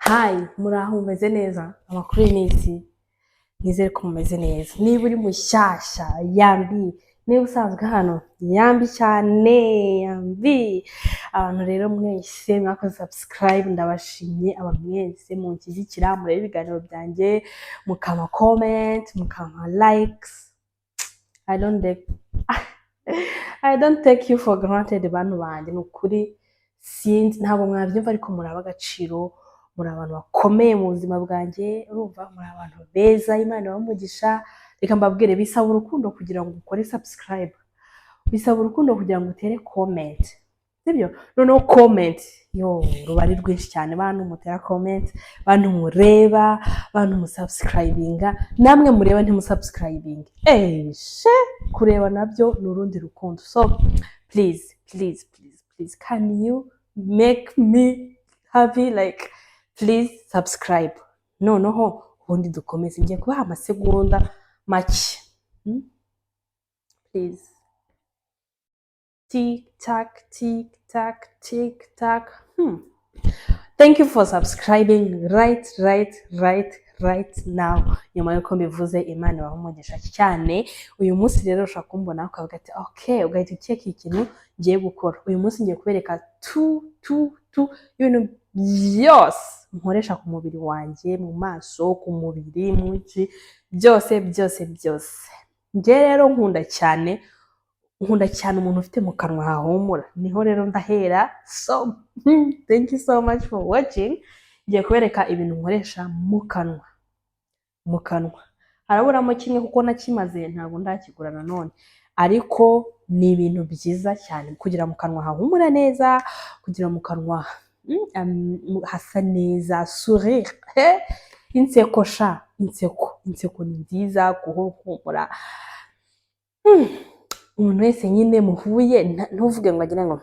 Hi, muraho mumeze neza? Amakuru y'isi nizere ko mumeze neza. Niba uri mushyashya yambi, niba usanzwe hano yambi cyane yambi. Abantu rero mwese mwakoze subscribe ndabashimye, abantu mwese munshyigikira murebe ibiganiro byanjye, mukama comment, mukama likes. I don't take you for granted bantu banjye, nukuri sinzi ntabwo mwabyumva ariko muraba agaciro, muri abantu bakomeye mu buzima bwanjye, urumva muri abantu beza Imana bamugisha. Reka mbabwire bisaba urukundo kugira ngo ukore subscribe, bisaba urukundo kugira ngo utere comment, sibyo? Noneho comment yo ruba ari rwinshi cyane, bantu mutera comment, bantu mureba, bantu musubscribinga, namwe mureba ntimusubscribing, kureba nabyo n'urundi rukundo. So please can you make me happy, like please subscribe. Noneho ubundi dukomeze, ngiye kubaha amasegonda make. Please tick tack tick tack tick tack. Thank you for subscribing right now. Nyuma yuko mbivuze Imana bamugisha cyane. Uyu munsi rero ushaka kumbona ukavuga ati okay, ugahita ukeka ikintu ngiye gukora. Uyu munsi ngiye kubereka ibintu byose nkoresha ku mubiri wanjye, mu maso, ku mubiri, muki, byose. Ngiye rero nkunda cyane umuntu ufite mu kanwa hahumura, niho rero ndahera. So thank you so much for watching. Ngiye kubereka ibintu nkoresha mu kanwa. Haraburamo kimwe kuko nakimaze ntabwo ndakigura nanone, ariko ni ibintu byiza cyane kugira mu kanwa hahumura neza, kugira mu kanwa hasa neza, sourire, inseko ni nziza, guhumura. Umuntu wese nyine muhuye ntuvuge ngo agira ngo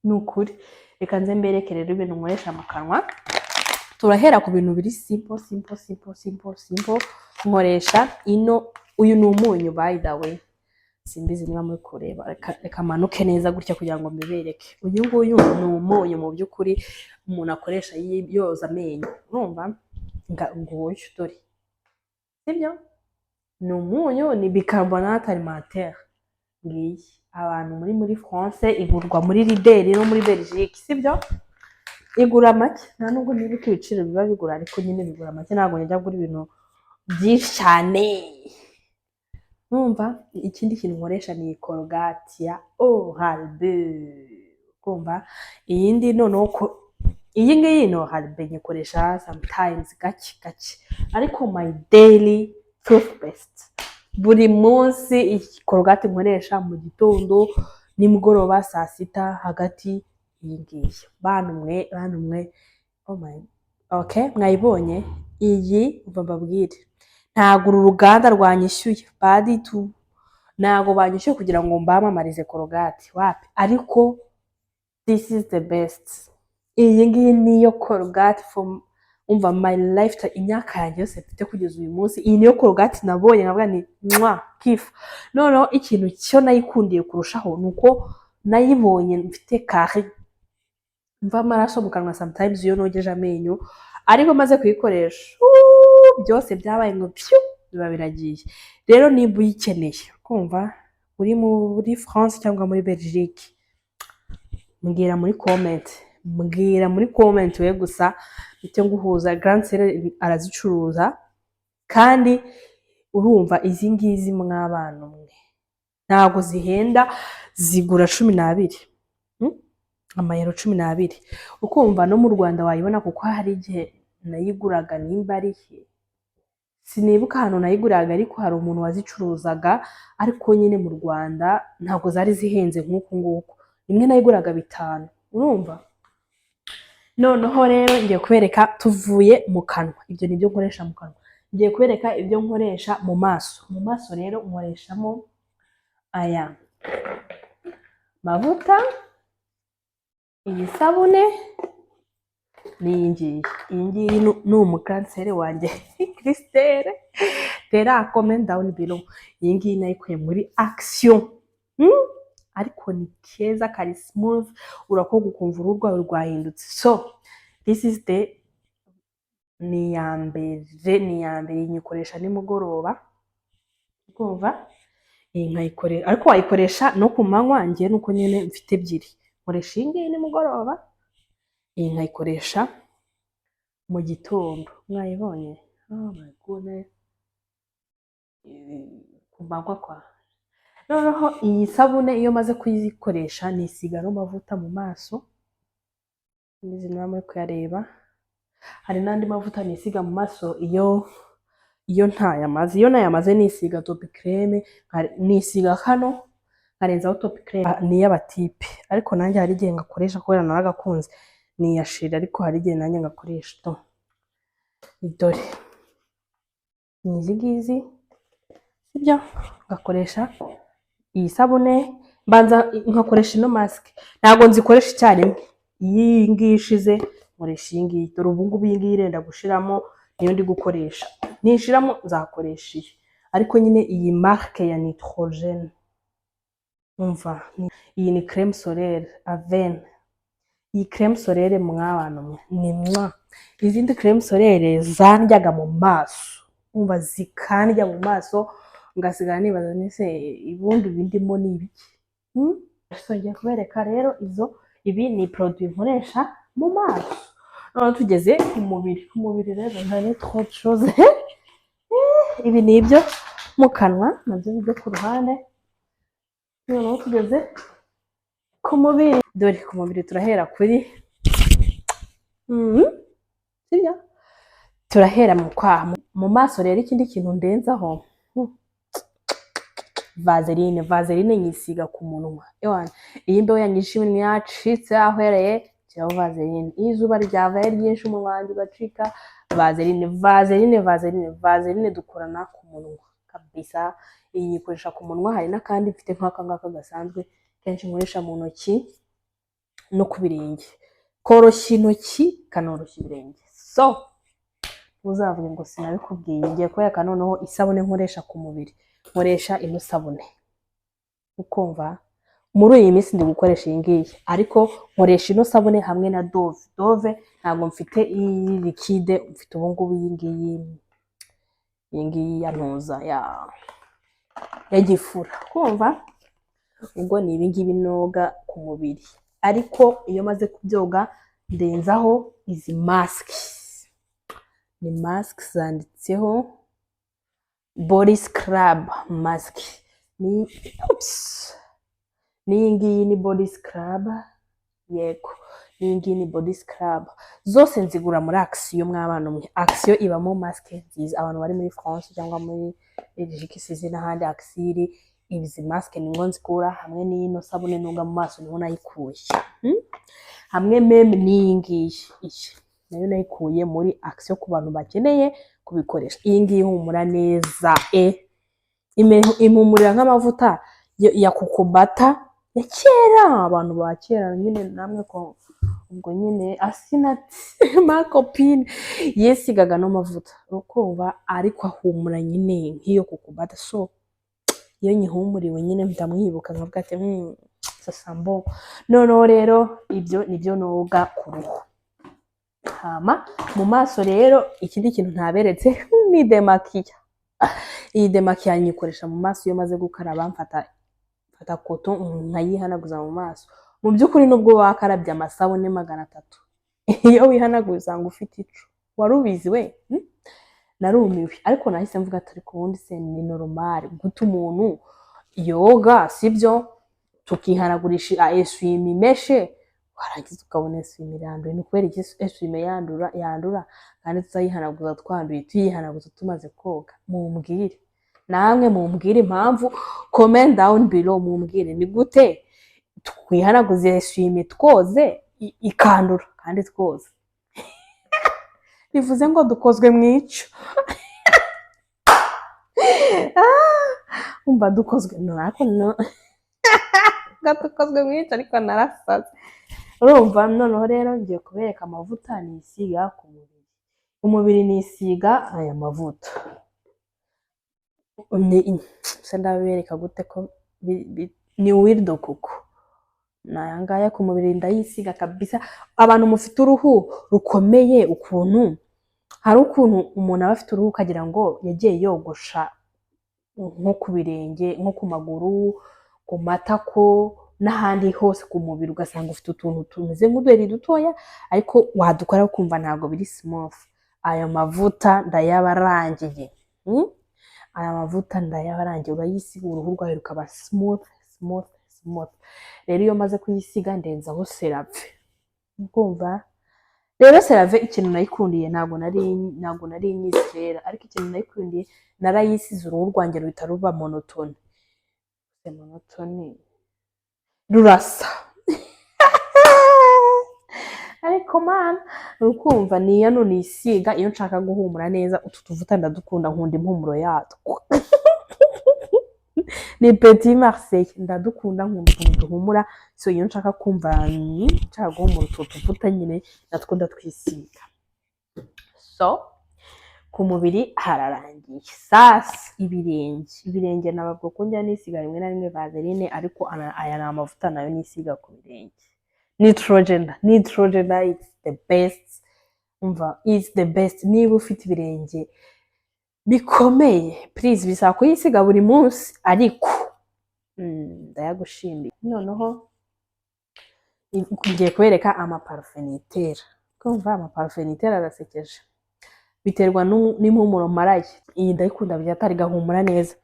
nukuri. Reka nze mbereke rero ibintu nkoresha mu kanwa. Turahera ku bintu biri simple. Nkoresha uyu ni umunyu, by the way, simbizi niba muri kureba, reka manuke neza gutya kugira ngo mbibereke. Uyu nguyu ni umunyu mu by'ukuri umuntu akoresha yoza amenyo, urumva nguyu dore, sibyo? Ni umunyu, ni bicarbonate alimentaire. Ngiyi abantu muri France igurwa muri Lidl no muri Belgique, sibyo? Igura make, nta nubwo nibuka ibiciro biba bigura, ariko nyine bigura make, ntabwo njya gura ibintu byinshi cyane. Numva ikindi kintu nkoresha ni colgate ya Oral-B, kumva iyindi noneho ko iyi ngiyi no Oral-B nyikoresha sometimes gake, ariko my daily toothpaste buri munsi colgate nkoresha mu gitondo, nimugoroba, saa sita, hagati. Iyi ngiyi bantu mwe okay, mwayibonye iyi uva mbabwire, ntago uru ruganda rwanyishyuye badi tu, ntago banyishyuye kugira ngo mbamamarize colgate, wapi, ariko this is the best. Iyi ngiyi niyo colgate for my lifetime, imyaka yanjye yose mfite kugeza uyu munsi. Iyi niyo colgate nabonye nkavuga ni kifu. Noneho ikintu cyo nayikundiye kurushaho nuko nayibonye mfite kari, mva amaraso mu kanwa sometimes iyo nogeje amenyo, ariko maze kuyikoresha byose byabaye ngo biba biragiye. Rero niba uyikeneye, kumva uri muri France cyangwa muri Belgique, mbwira muri comment we gusa icyo nguhuza. Grand Seller arazicuruza, kandi urumva izi ngizi mw'abantu mwe ntago zihenda, zigura 12 amayero 12. Ukumva no mu Rwanda wayibona, kuko hari igihe nayiguraga, nimba ari sinibuka hano nayiguraga, ariko hari umuntu wazicuruzaga, ariko nyine mu Rwanda ntago zari zihenze nk'uko nguko. Imwe nayiguraga 5, urumva. Noneho rero ngiye kubereka, tuvuye mu kanwa, ibyo nibyo nkoresha mu kanwa. Ngiye kubereka ibyo nkoresha mu maso. Mu maso rero nkoreshamo aya mavuta, iyi sabune, n'iyi ngiyi ni umukanseri wanjye Christelle, tera comment down below. Iyi ngiyi nayikuye muri Action. ariko ni keza kari smooth urakoga ukumva uruhu rwawe rwahindutse. So this is the ni iya mbere nyikoresha nimugoroba kumva nkayikoresha, ariko wayikoresha no ku manywa. Ngiye nuko nyine mfite ebyiri, nkoresha iyi ngiyi nimugoroba, iyi nkayikoresha mu gitondo. Mwayibonye? Oh my goodness, ku manywa kwa. Noneho iyi sabune iyo maze kuyikoresha nisiga no mavuta mu maso, nizi namwe kuyareba. Hari n'andi mavuta nisiga mu maso iyo ntayamaze. Iyo nayamaze nisiga top creme, nisiga hano nkarenzaho top creme ni y'abatipe, ariko nanjye hari igihe ngakoresha kubera naragakunze ni ya shira, ariko hari igihe nanjye ngakoresha to. Dore ni izi ngizi sibyo, ngakoresha iyi sabune mbanza nkakoresha ino mask. Ntabwo nzikoresha icyarimwe, iyi ngiyi ishize nkoresha iyi ngiyi. Dore ubu ngubu iyi ngiyi irenda gushiramo, niyo ndi gukoresha. Nishiramo nzakoresha iyi, ariko nyine iyi marque ya nitrogene umva. Iyi ni crème solaire Aven. Iyi crème solaire mwabantu ni mwa. Izindi crème solaire zandyaga mu maso umva, zikandya mu maso ngasigara nibaza nese ibundi bindimo ni ibiki. Ngiye kubereka rero ibi ni produit nkoresha mu maso. None tugeze ku mubiri. Ku mubiri rero hari trop chose. Ibi ni ibyo mu kanwa, nabyo byo ku ruhande. Noneho tugeze ku mubiri. Dore ku mubiri turahera kuri sibyo, turahera mu kwaha. Mu maso rero ikindi kintu ndenzaho vaseline nyisiga ku munwa. Iyi mbeho yanyishe iminwa yacitse ahwereye, cyangwa vaseline. Iyo izuba ryabaye ryinshi umunwa wanjye ugacika, vaseline dukorana ku munwa kabisa. Iyi nyikoresha ku munwa. Hari n'akandi mfite nk'aka ngaka gasanzwe kenshi nkoresha mu ntoki no ku birenge, koroshya intoki kanoroshya ibirenge. So uzavuge ngo sinabikubwiye. Ngiye kwereka noneho isabune nkoresha ku mubiri. Nkoresha ino sabune ukumva. Muri iyi minsi ndi gukoresha iyi ngiyi, ariko nkoresha ino sabune hamwe na Dove. Ntabwo mfite iyi liquide, mfite ubu ngubu iyi ngiyi ya ntuza ya gifura kumva. Ubwo ni ibi ngibi noga ku mubiri, ariko iyo maze kubyoga ndenzaho izi mask. Ni mask zanditseho body scrub mask. N'iyi ngiyi ni body scrub, yego n'iyi ngiyi ni body scrub. Zose nzigura muri Action mw'abana mwe. Action ibamo mask nziza. Abantu bari muri France cyangwa muri Belgique sizi n'ahandi Action izi mask ni ngo nzikura hamwe n'ino sabune noga mu maso niho nayikuye. Hamwe meme n'iyi ngiyi nayo nayikuye muri Action ku bantu bakeneye kubikoresha. Iyi ngiyi humura neza, impumurira nk'amavuta ya kukubata ya kera. Abantu ba kera nyine namwe ko ubwo nyine asinati ma copine yesigaga no mavuta ukumva, ariko ahumura nyine nk'iyo kukubata. So iyo nyihumuriwe nyine ndamwibuka nkavuga ati sasambo. Noneho rero ibyo nibyo noga ku ruhu. Hama mu maso rero ikindi kintu ntaberetse ni demakia. Iyi demakia nyikoresha mu maso iyo maze gukaraba. Mfata koto nkayihanaguza mu maso. Mu by'ukuri nubwo wakarabye amasabune 300 iyo wihanaguza ngo ufite ico warubizi we. Narumiwe, ariko nahise mvuga ati ariko ubundi se ni normal guta umuntu yoga sibyo tukihanagurisha eswime imeshe warangiza ukabona eswime iranduye. Ni kubera iki eswime yandura kandi tutayihanaguza twanduye, tuyihanaguza tumaze koga? Mumbwire namwe, mumbwire impamvu. Comment down below mumbwire ni gute twihanaguza eswime twoze ikandura kandi twoze. Bivuze ngo dukozwe mwico. Umva dukozwe no gatukozwe mwico, ariko narasaze. Urumva noneho rero ngiye kubereka amavuta nisiga ku mubiri. Umubiri nisiga aya mavuta. Se ndabereka gute ko ni weirdo kuko nayangaya ku mubiri ndayisiga kabisa. Abantu mufite uruhu rukomeye ukuntu, hari ukuntu umuntu aba afite uruhu ukagira ngo yagiye yogosha nko ku birenge, nko ku maguru, ku matako n'ahandi hose ku mubiri, ugasanga ufite utuntu tumeze nk'udweri dutoya ariko wadukora ukumva ntabwo biri smooth. Ayo mavuta ndayabarangiye, aya mavuta ndayabarangiye, urayisiga uruhu rwawe rukaba smooth. Rero iyo maze kuyisiga ndenzaho CeraVe, ukumva. Rero CeraVe ikintu nayikundiye ntabwo nari nyizera, ariko ikintu nayikundiye narayisize uruhu rwanjye ruhita ruba monotone rurasa ariko man urukumva niya none isiga iyo nshaka guhumura neza. Utu tuvuta ndadukunda, nkunda impumuro yatwo ni Petit Marseille, ndadukunda, nkunda ukuntu duhumura. So iyo nshaka kumva nshaka guhumura utu tuvuta nyine natwo ndatwisiga. So ku mubiri hararangiye. Sasa ibirenge nababwo ko njya nisiga rimwe na rimwe vaseline, ariko aya ni amavuta nayo nisiga ku birenge. Neutrogena is the best. Umva, is the best. Niba ufite ibirenge bikomeye, please bisaba kuyisiga buri munsi, ariko ndayagushimiye. Noneho ngiye kubereka amaparufe nitera. Kumva amaparufe nitera arasekeje, biterwa n'impumuro maraye. Iyi ndayikunda byatari gahumura neza,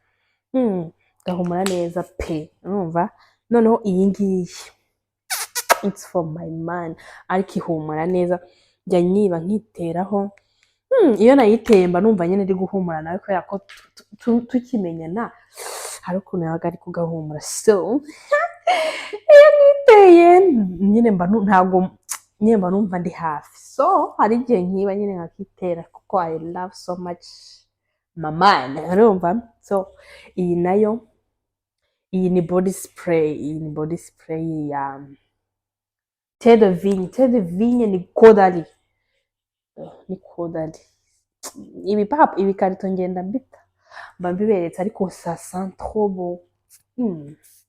gahumura neza pe, urumva. Noneho iyi ngiyi it's for my man, ariko ihumura neza. Njya nyiba nkiteraho, iyo nayitemba numva nyine ndi guhumura nawe, kubera ko tukimenyana hari ukuntu yabaga ari kugahumura. So iyo niteye nyine mba numva ndi hafi. So hari igihe nkiba nyine nkakitera kuko I love so much my man, urumva. So iyi nayo, iyi ni body spray ya Thé de vigne ni kodali. Ibikarito ngenda mbita mba mbiberetse, ariko ça sent trop bon.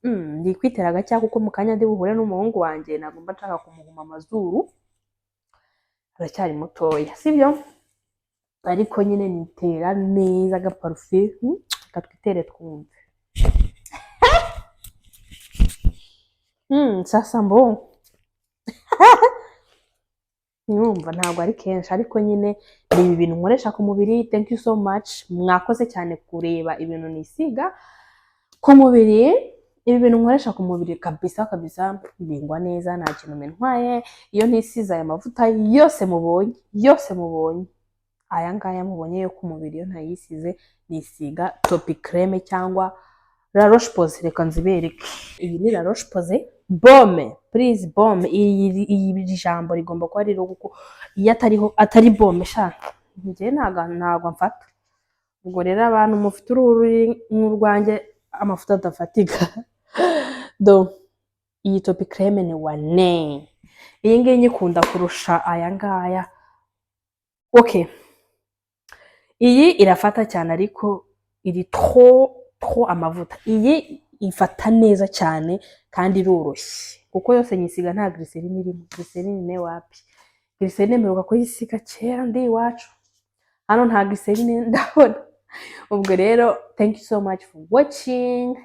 Ndi kwitera gacya kuko mu kanya ndi buhure n'umuhungu wanjye, ntabwo mba nshaka kumuhuma amazuru, aracyari mutoya, sibyo? Ariko nyine nitera neza agaparufe, katwitere twumve. Sasa mbo numva ntabwo ari kenshi, ariko nyine ni ibi bintu nkoresha ku mubiri. Thank you so much, mwakoze cyane kureba ibintu nisiga ku mubiri. Ibi bintu nkoresha ku mubiri kabisa bingwa neza, nta kintu mentwaye. Iyo nisize aya mavuta yose mubonye, aya ngaya mubonye yo ku mubiri, iyo ntayisize nisiga topi creme cyangwa la roche posée. Reka nzibereke. Iyi ni la roche posée bome, please bome. Iyi jambo rigomba kuba rero kuko iyo atari bome sha njye ntago mfata. Ubwo rero abantu mufite uruhu nk'urwanjye amafuta adafatika do iyi topi creme ni wane. Iyi ngiyi nyikunda kurusha aya ngaya. Okay, iyi irafata cyane, ariko iri trop amavuta. Iyi ifata neza cyane kandi iroroshye, kuko yose nyisiga nta glycerine irimo. Glycerine ne wapi? Glycerine mperuka kuyisiga kera ndi iwacu, hano nta glycerine ndabona. Ubwo rero thank you so much for watching,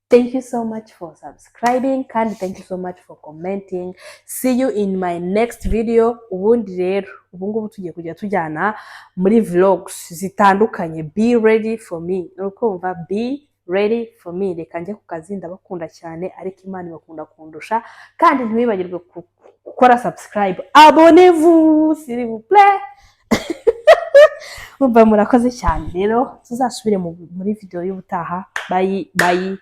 thank you so much for subscribing, kandi thank you so much for commenting. See you in my next video. Ubundi rero ubungubu tugiye kujya tujyana muri vlogs zitandukanye. Be ready for me, urukumva? Be ready for me. Reka njye ku kazi, ndabakunda cyane, ariko Imana ibakunda kundusha. Kandi ntibibagirwe gukora subscribe, abonnez-vous s'il vous plaît. Mumva murakoze cyane. Rero tuzasubire muri video y'ubutaha. Bye.